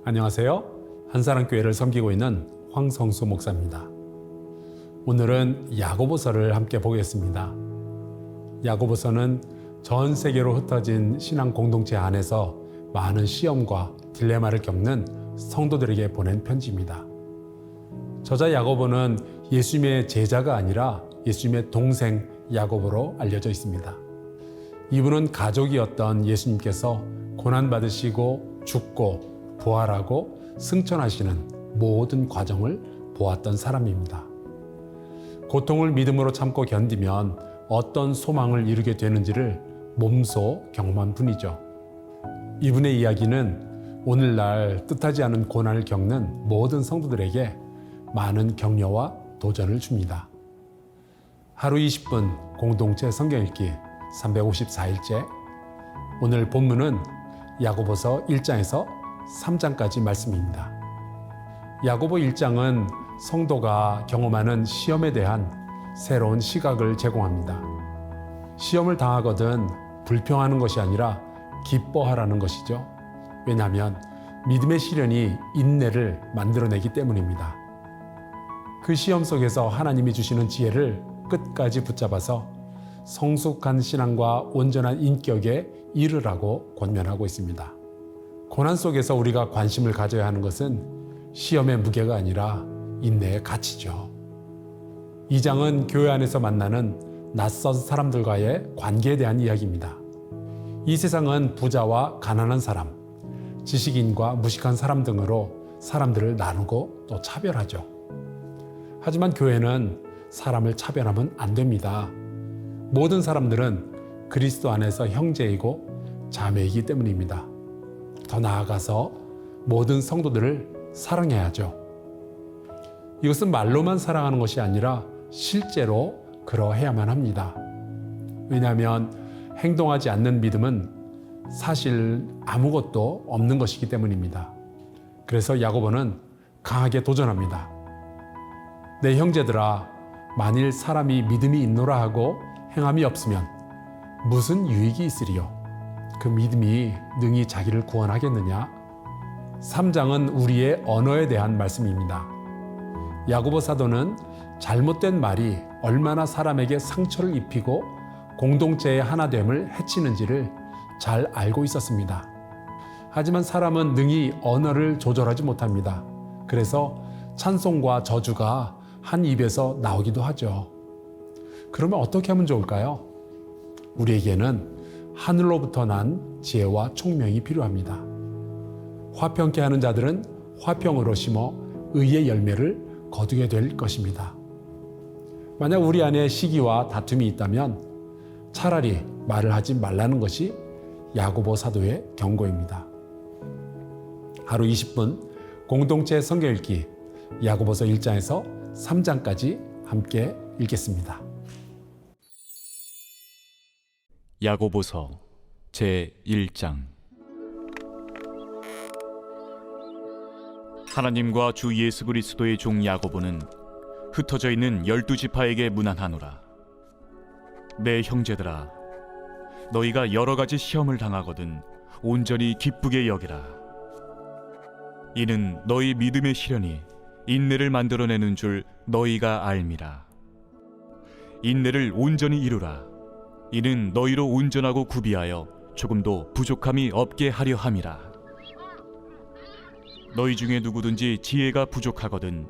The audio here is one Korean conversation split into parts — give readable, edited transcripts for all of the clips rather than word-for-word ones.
안녕하세요. 한사랑교회를 섬기고 있는 황성수 목사입니다. 오늘은 야고보서를 함께 보겠습니다. 야고보서는 전 세계로 흩어진 신앙 공동체 안에서 많은 시험과 딜레마를 겪는 성도들에게 보낸 편지입니다. 저자 야고보는 예수님의 제자가 아니라 예수님의 동생 야고보로 알려져 있습니다. 이분은 가족이었던 예수님께서 고난받으시고 죽고 부활하고 승천하시는 모든 과정을 보았던 사람입니다. 고통을 믿음으로 참고 견디면 어떤 소망을 이루게 되는지를 몸소 경험한 분이죠. 이분의 이야기는 오늘날 뜻하지 않은 고난을 겪는 모든 성도들에게 많은 격려와 도전을 줍니다. 하루 20분 공동체 성경 읽기 354일째. 오늘 본문은 야고보서 1장에서 3장까지 말씀입니다. 야고보 1장은 성도가 경험하는 시험에 대한 새로운 시각을 제공합니다. 시험을 당하거든 불평하는 것이 아니라 기뻐하라는 것이죠. 왜냐하면 믿음의 시련이 인내를 만들어내기 때문입니다. 그 시험 속에서 하나님이 주시는 지혜를 끝까지 붙잡아서 성숙한 신앙과 온전한 인격에 이르라고 권면하고 있습니다. 고난 속에서 우리가 관심을 가져야 하는 것은 시험의 무게가 아니라 인내의 가치죠. 2장은 교회 안에서 만나는 낯선 사람들과의 관계에 대한 이야기입니다. 이 세상은 부자와 가난한 사람, 지식인과 무식한 사람 등으로 사람들을 나누고 또 차별하죠. 하지만 교회는 사람을 차별하면 안 됩니다. 모든 사람들은 그리스도 안에서 형제이고 자매이기 때문입니다. 더 나아가서 모든 성도들을 사랑해야죠. 이것은 말로만 사랑하는 것이 아니라 실제로 그러해야만 합니다. 왜냐하면 행동하지 않는 믿음은 사실 아무것도 없는 것이기 때문입니다. 그래서 야고보는 강하게 도전합니다. 내 형제들아, 만일 사람이 믿음이 있노라 하고 행함이 없으면 무슨 유익이 있으리요? 그 믿음이 능히 자기를 구원하겠느냐? 3장은 우리의 언어에 대한 말씀입니다. 야고보 사도는 잘못된 말이 얼마나 사람에게 상처를 입히고 공동체의 하나됨을 해치는지를 잘 알고 있었습니다. 하지만 사람은 능히 언어를 조절하지 못합니다. 그래서 찬송과 저주가 한 입에서 나오기도 하죠. 그러면 어떻게 하면 좋을까요? 우리에게는 하늘로부터 난 지혜와 총명이 필요합니다. 화평케 하는 자들은 화평으로 심어 의의 열매를 거두게 될 것입니다. 만약 우리 안에 시기와 다툼이 있다면 차라리 말을 하지 말라는 것이 야고보 사도의 경고입니다. 하루 20분 공동체 성경 읽기 야고보서 1장에서 3장까지 함께 읽겠습니다. 야고보서 제1장. 하나님과 주 예수 그리스도의 종 야고보는 흩어져 있는 12지파에게 문안하노라. 내 형제들아, 너희가 여러 가지 시험을 당하거든 온전히 기쁘게 여기라. 이는 너희 믿음의 시련이 인내를 만들어내는 줄 너희가 알미라. 인내를 온전히 이루라. 이는 너희로 온전하고 구비하여 조금도 부족함이 없게 하려 함이라. 너희 중에 누구든지 지혜가 부족하거든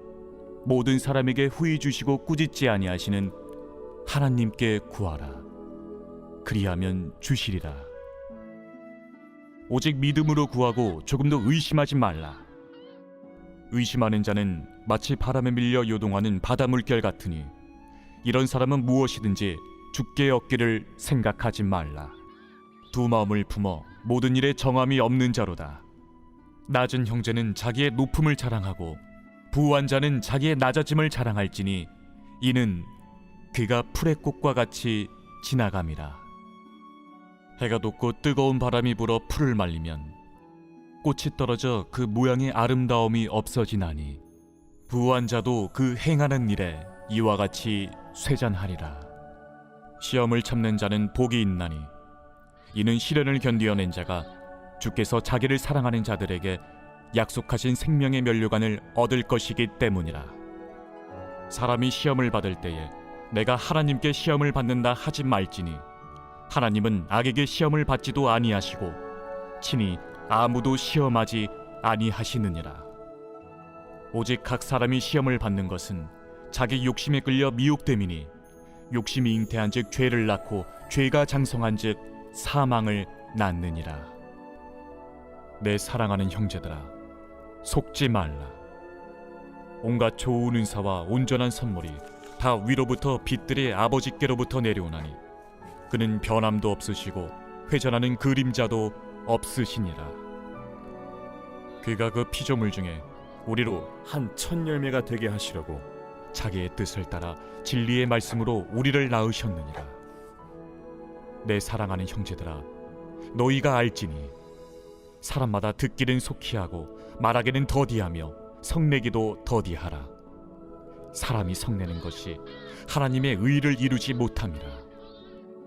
모든 사람에게 후히 주시고 꾸짖지 아니하시는 하나님께 구하라. 그리하면 주시리라. 오직 믿음으로 구하고 조금도 의심하지 말라. 의심하는 자는 마치 바람에 밀려 요동하는 바다 물결 같으니 이런 사람은 무엇이든지 죽게 얻기를 생각하지 말라. 두 마음을 품어 모든 일에 정함이 없는 자로다. 낮은 형제는 자기의 높음을 자랑하고 부한 자는 자기의 낮아짐을 자랑할지니 이는 그가 풀의 꽃과 같이 지나감이라. 해가 돋고 뜨거운 바람이 불어 풀을 말리면 꽃이 떨어져 그 모양의 아름다움이 없어지나니 부한 자도 그 행하는 일에 이와 같이 쇠잔하리라. 시험을 참는 자는 복이 있나니 이는 시련을 견디어낸 자가 주께서 자기를 사랑하는 자들에게 약속하신 생명의 면류관을 얻을 것이기 때문이라. 사람이 시험을 받을 때에 내가 하나님께 시험을 받는다 하지 말지니 하나님은 악에게 시험을 받지도 아니하시고 친히 아무도 시험하지 아니하시느니라. 오직 각 사람이 시험을 받는 것은 자기 욕심에 끌려 미혹됨이니 욕심이 잉태한즉 죄를 낳고 죄가 장성한즉 사망을 낳느니라. 내 사랑하는 형제들아, 속지 말라. 온갖 좋은 은사와 온전한 선물이 다 위로부터 빛들의 아버지께로부터 내려오나니 그는 변함도 없으시고 회전하는 그림자도 없으시니라. 그가 그 피조물 중에 우리로 한 첫 열매가 되게 하시려고 자기의 뜻을 따라 진리의 말씀으로 우리를 낳으셨느니라. 내 사랑하는 형제들아, 너희가 알지니 사람마다 듣기는 속히 하고 말하기는 더디하며 성내기도 더디하라. 사람이 성내는 것이 하나님의 의를 이루지 못함이라.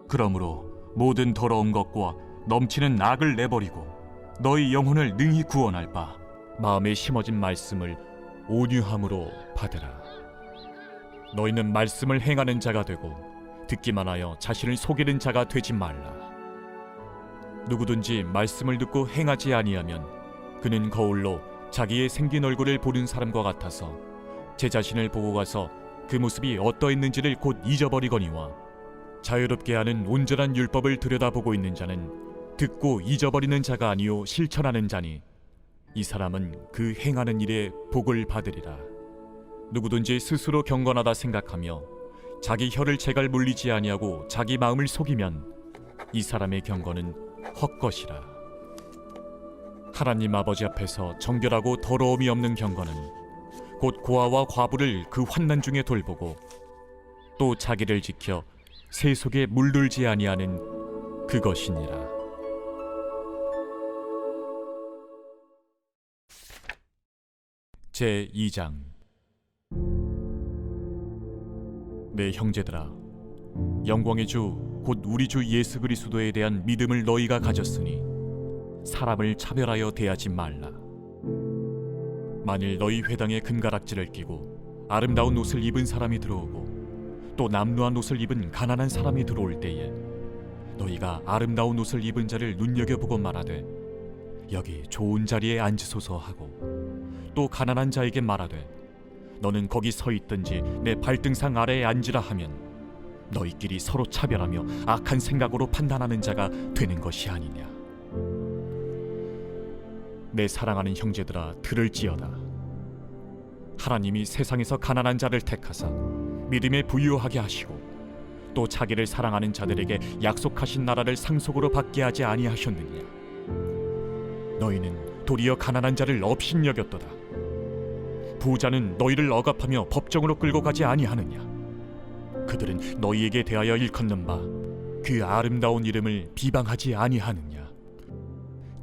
그러므로 모든 더러운 것과 넘치는 악을 내버리고 너희 영혼을 능히 구원할 바 마음에 심어진 말씀을 온유함으로 받으라. 너희는 말씀을 행하는 자가 되고 듣기만 하여 자신을 속이는 자가 되지 말라. 누구든지 말씀을 듣고 행하지 아니하면 그는 거울로 자기의 생긴 얼굴을 보는 사람과 같아서 제 자신을 보고 가서 그 모습이 어떠했는지를 곧 잊어버리거니와 자유롭게 하는 온전한 율법을 들여다보고 있는 자는 듣고 잊어버리는 자가 아니요 실천하는 자니 이 사람은 그 행하는 일에 복을 받으리라. 누구든지 스스로 경건하다 생각하며 자기 혀를 제갈 물리지 아니하고 자기 마음을 속이면 이 사람의 경건은 헛것이라. 하나님 아버지 앞에서 정결하고 더러움이 없는 경건은 곧 고아와 과부를 그 환난 중에 돌보고 또 자기를 지켜 새 속에 물들지 아니하는 그것이니라. 제2장. 내 형제들아, 영광의 주 곧 우리 주 예수 그리스도에 대한 믿음을 너희가 가졌으니 사람을 차별하여 대하지 말라. 만일 너희 회당에 금가락지를 끼고 아름다운 옷을 입은 사람이 들어오고 또 남루한 옷을 입은 가난한 사람이 들어올 때에 너희가 아름다운 옷을 입은 자를 눈여겨보고 말하되 여기 좋은 자리에 앉으소서 하고 또 가난한 자에게 말하되 너는 거기 서 있든지 내 발등상 아래에 앉으라 하면 너희끼리 서로 차별하며 악한 생각으로 판단하는 자가 되는 것이 아니냐. 내 사랑하는 형제들아, 들을지어다. 하나님이 세상에서 가난한 자를 택하사 믿음에 부유하게 하시고 또 자기를 사랑하는 자들에게 약속하신 나라를 상속으로 받게 하지 아니하셨느냐. 너희는 도리어 가난한 자를 업신여겼도다. 부자는 너희를 억압하며 법정으로 끌고 가지 아니하느냐. 그들은 너희에게 대하여 일컫는 바 그 아름다운 이름을 비방하지 아니하느냐.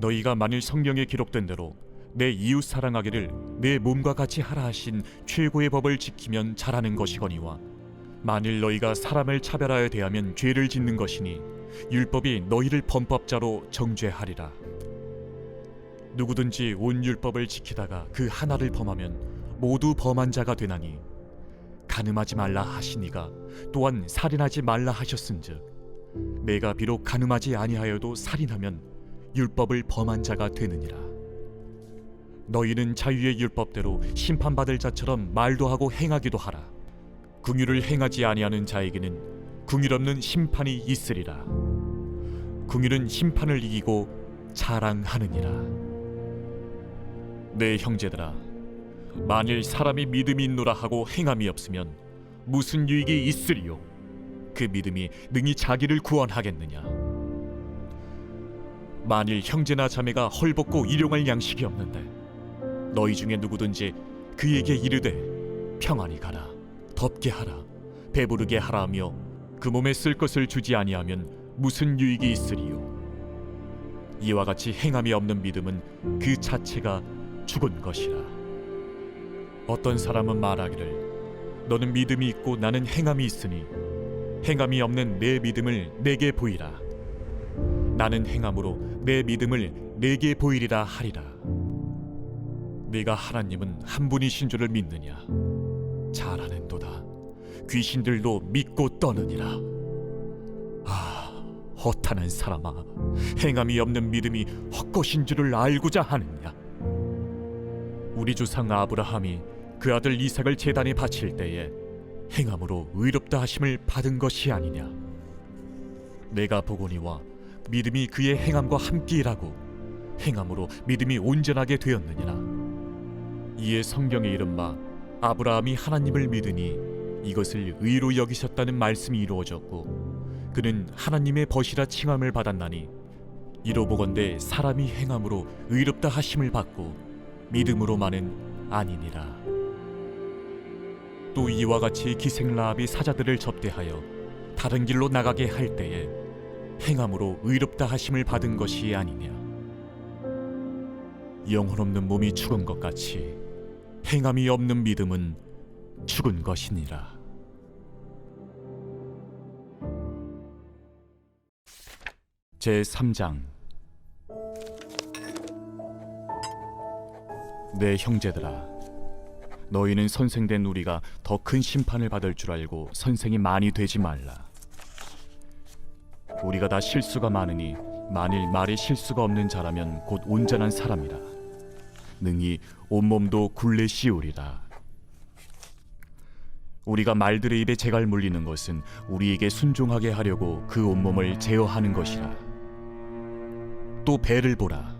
너희가 만일 성경에 기록된 대로 내 이웃 사랑하기를 내 몸과 같이 하라 하신 최고의 법을 지키면 잘하는 것이거니와 만일 너희가 사람을 차별하여 대하면 죄를 짓는 것이니 율법이 너희를 범법자로 정죄하리라. 누구든지 온 율법을 지키다가 그 하나를 범하면 모두 범한 자가 되나니 간음하지 말라 하시니가 또한 살인하지 말라 하셨은즉 내가 비록 간음하지 아니하여도 살인하면 율법을 범한 자가 되느니라. 너희는 자유의 율법대로 심판받을 자처럼 말도 하고 행하기도 하라. 긍휼을 행하지 아니하는 자에게는 긍휼 없는 심판이 있으리라. 긍휼은 심판을 이기고 자랑하느니라. 내 형제들아, 만일 사람이 믿음이 있노라 하고 행함이 없으면 무슨 유익이 있으리요? 그 믿음이 능히 자기를 구원하겠느냐? 만일 형제나 자매가 헐벗고 일용할 양식이 없는데 너희 중에 누구든지 그에게 이르되 평안히 가라, 덥게 하라, 배부르게 하라 하며 그 몸에 쓸 것을 주지 아니하면 무슨 유익이 있으리요? 이와 같이 행함이 없는 믿음은 그 자체가 죽은 것이라. 어떤 사람은 말하기를 너는 믿음이 있고 나는 행함이 있으니 행함이 없는 내 믿음을 내게 보이라. 나는 행함으로 내 믿음을 내게 보이리라 하리라. 네가 하나님은 한 분이신 줄을 믿느냐? 잘하는도다. 귀신들도 믿고 떠느니라. 아, 허탄한 사람아, 행함이 없는 믿음이 헛것인 줄을 알고자 하느냐? 우리 조상 아브라함이 그 아들 이삭을 제단에 바칠 때에 행함으로 의롭다 하심을 받은 것이 아니냐? 내가 보거니와 믿음이 그의 행함과 함께 일하고 행함으로 믿음이 온전하게 되었느니라. 이에 성경에 이른 바 아브라함이 하나님을 믿으니 이것을 의로 여기셨다는 말씀이 이루어졌고 그는 하나님의 벗이라 칭함을 받았나니 이로 보건대 사람이 행함으로 의롭다 하심을 받고 믿음으로만은 아니니라. 또 이와 같이 기생 라합이 사자들을 접대하여 다른 길로 나가게 할 때에 행함으로 의롭다 하심을 받은 것이 아니냐. 영혼 없는 몸이 죽은 것 같이 행함이 없는 믿음은 죽은 것이니라. 제3장. 내 형제들아, 너희는 선생된 우리가 더 큰 심판을 받을 줄 알고 선생이 많이 되지 말라. 우리가 다 실수가 많으니 만일 말에 실수가 없는 자라면 곧 온전한 사람이라. 능히 온몸도 굴레 씌우리라. 우리가 말들의 입에 재갈 물리는 것은 우리에게 순종하게 하려고 그 온몸을 제어하는 것이라. 또 배를 보라.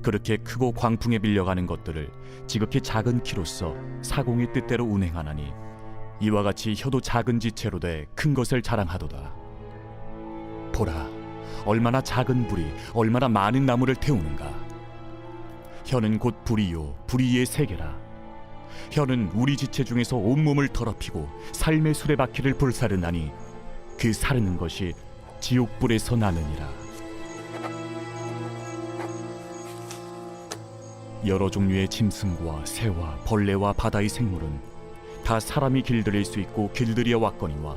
그렇게 크고 광풍에 밀려가는 것들을 지극히 작은 키로서 사공의 뜻대로 운행하나니 이와 같이 혀도 작은 지체로 돼 큰 것을 자랑하도다. 보라, 얼마나 작은 불이 얼마나 많은 나무를 태우는가. 혀는 곧 불이요 불이의 세계라. 혀는 우리 지체 중에서 온몸을 더럽히고 삶의 수레바퀴를 불사르나니 그 사르는 것이 지옥불에서 나느니라. 여러 종류의 짐승과 새와 벌레와 바다의 생물은 다 사람이 길들일 수 있고 길들여 왔거니와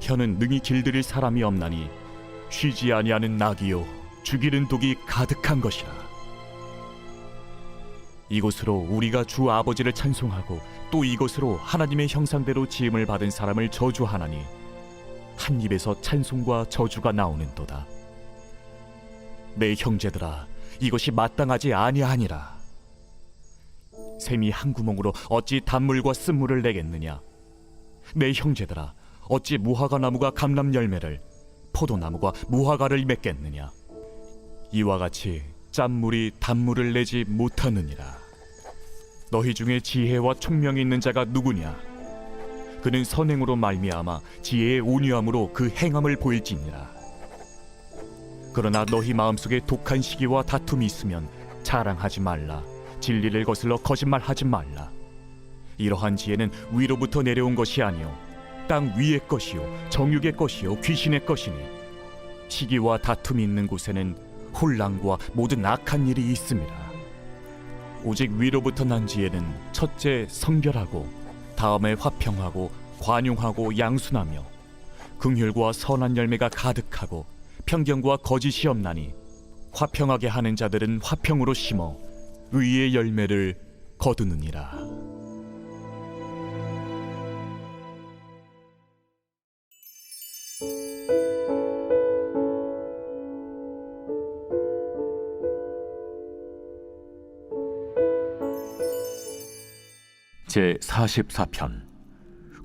혀는 능히 길들일 사람이 없나니 쉬지 아니하는 낙이요 죽이는 독이 가득한 것이라. 이곳으로 우리가 주 아버지를 찬송하고 또 이곳으로 하나님의 형상대로 지음을 받은 사람을 저주하나니 한 입에서 찬송과 저주가 나오는도다. 내 형제들아, 이것이 마땅하지 아니하니라. 샘이 한 구멍으로 어찌 단물과 쓴물을 내겠느냐? 내 형제들아, 어찌 무화과 나무가 감람 열매를 포도나무가 무화과를 맺겠느냐? 이와 같이 짠물이 단물을 내지 못하느니라. 너희 중에 지혜와 총명이 있는 자가 누구냐? 그는 선행으로 말미암아 지혜의 온유함으로 그 행함을 보일지니라. 그러나 너희 마음속에 독한 시기와 다툼이 있으면 자랑하지 말라. 진리를 거슬러 거짓말하지 말라. 이러한 지혜는 위로부터 내려온 것이 아니요 땅 위의 것이요 정육의 것이요 귀신의 것이니 시기와 다툼이 있는 곳에는 혼란과 모든 악한 일이 있습니다. 오직 위로부터 난 지혜는 첫째 성결하고 다음에 화평하고 관용하고 양순하며 긍휼과 선한 열매가 가득하고 편견과 거짓이 없나니 화평하게 하는 자들은 화평으로 심어 의의 열매를 거두느니라. 제44편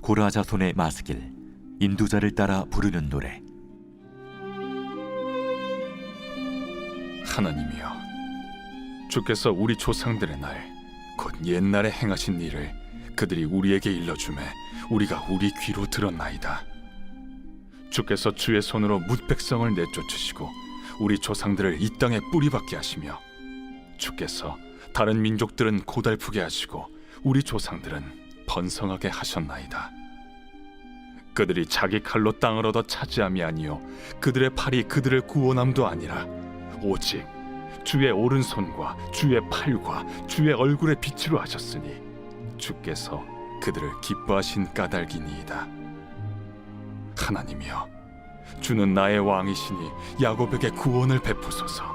고라 자손의 마스길 인도자를 따라 부르는 노래. 하나님이여, 주께서 우리 조상들의 날 곧 옛날에 행하신 일을 그들이 우리에게 일러주매 우리가 우리 귀로 들었나이다. 주께서 주의 손으로 뭇 백성을 내쫓으시고 우리 조상들을 이 땅에 뿌리박게 하시며 주께서 다른 민족들은 고달프게 하시고 우리 조상들은 번성하게 하셨나이다. 그들이 자기 칼로 땅을 얻어 차지함이 아니요 그들의 팔이 그들을 구원함도 아니라 오직 주의 오른손과 주의 팔과 주의 얼굴의 빛으로 하셨으니 주께서 그들을 기뻐하신 까닭이니이다. 하나님이여, 주는 나의 왕이시니 야곱에게 구원을 베푸소서.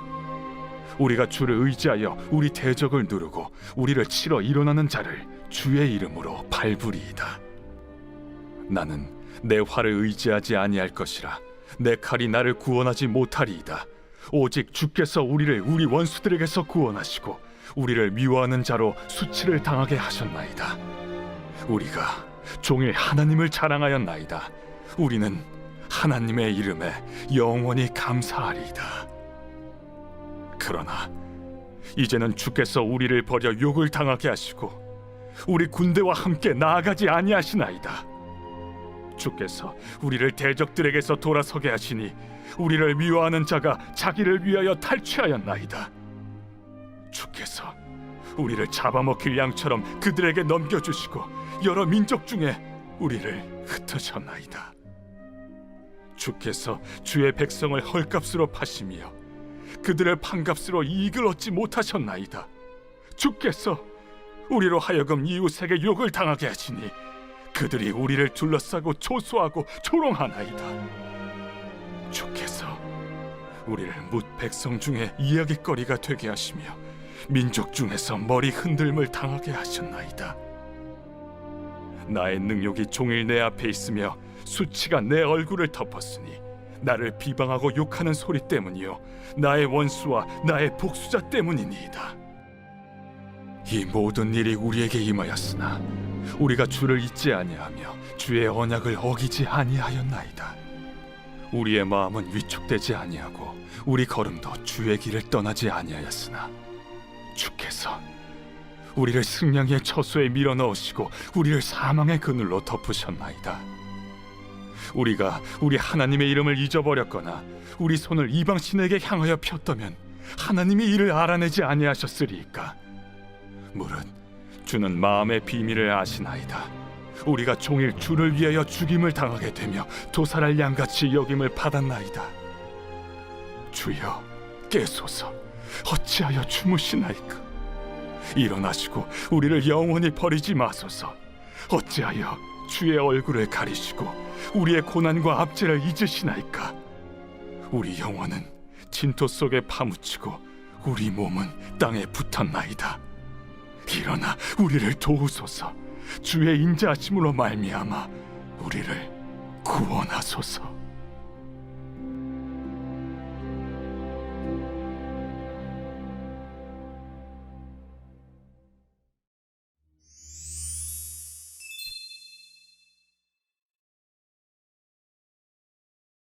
우리가 주를 의지하여 우리 대적을 누르고 우리를 치러 일어나는 자를 주의 이름으로 밟으리이다. 나는 내 활을 의지하지 아니할 것이라. 내 칼이 나를 구원하지 못하리이다. 오직 주께서 우리를 우리 원수들에게서 구원하시고 우리를 미워하는 자로 수치를 당하게 하셨나이다. 우리가 종일 하나님을 자랑하였나이다. 우리는 하나님의 이름에 영원히 감사하리이다. 그러나 이제는 주께서 우리를 버려 욕을 당하게 하시고 우리 군대와 함께 나아가지 아니하시나이다. 주께서 우리를 대적들에게서 돌아서게 하시니 우리를 미워하는 자가 자기를 위하여 탈취하였나이다. 주께서 우리를 잡아먹힐 양처럼 그들에게 넘겨주시고 여러 민족 중에 우리를 흩으셨나이다. 주께서 주의 백성을 헐값으로 파시며 그들을 판값으로 이익을 얻지 못하셨나이다. 주께서 우리로 하여금 이웃에게 욕을 당하게 하시니 그들이 우리를 둘러싸고 조소하고 조롱하나이다. 주께서 우리를 뭇 백성 중에 이야깃거리가 되게 하시며 민족 중에서 머리 흔들림을 당하게 하셨나이다. 나의 능욕이 종일 내 앞에 있으며 수치가 내 얼굴을 덮었으니 나를 비방하고 욕하는 소리 때문이요 나의 원수와 나의 복수자 때문이니이다. 이 모든 일이 우리에게 임하였으나 우리가 주를 잊지 아니하며 주의 언약을 어기지 아니하였나이다. 우리의 마음은 위축되지 아니하고 우리 걸음도 주의 길을 떠나지 아니하였으나 주께서 우리를 승량의 처소에 밀어넣으시고 우리를 사망의 그늘로 덮으셨나이다. 우리가 우리 하나님의 이름을 잊어버렸거나 우리 손을 이방 신에게 향하여 폈다면 하나님이 이를 알아내지 아니하셨으리이까. 무릇 주는 마음의 비밀을 아시나이다. 우리가 종일 주를 위하여 죽임을 당하게 되며 도살할 양같이 여김을 받았나이다. 주여 깨소서. 어찌하여 주무시나이까. 일어나시고 우리를 영원히 버리지 마소서. 어찌하여 주의 얼굴을 가리시고 우리의 고난과 압제를 잊으시나이까. 우리 영혼은 진토 속에 파묻히고 우리 몸은 땅에 붙었나이다. 일어나 우리를 도우소서. 주의 인자하심으로 말미암아 우리를 구원하소서.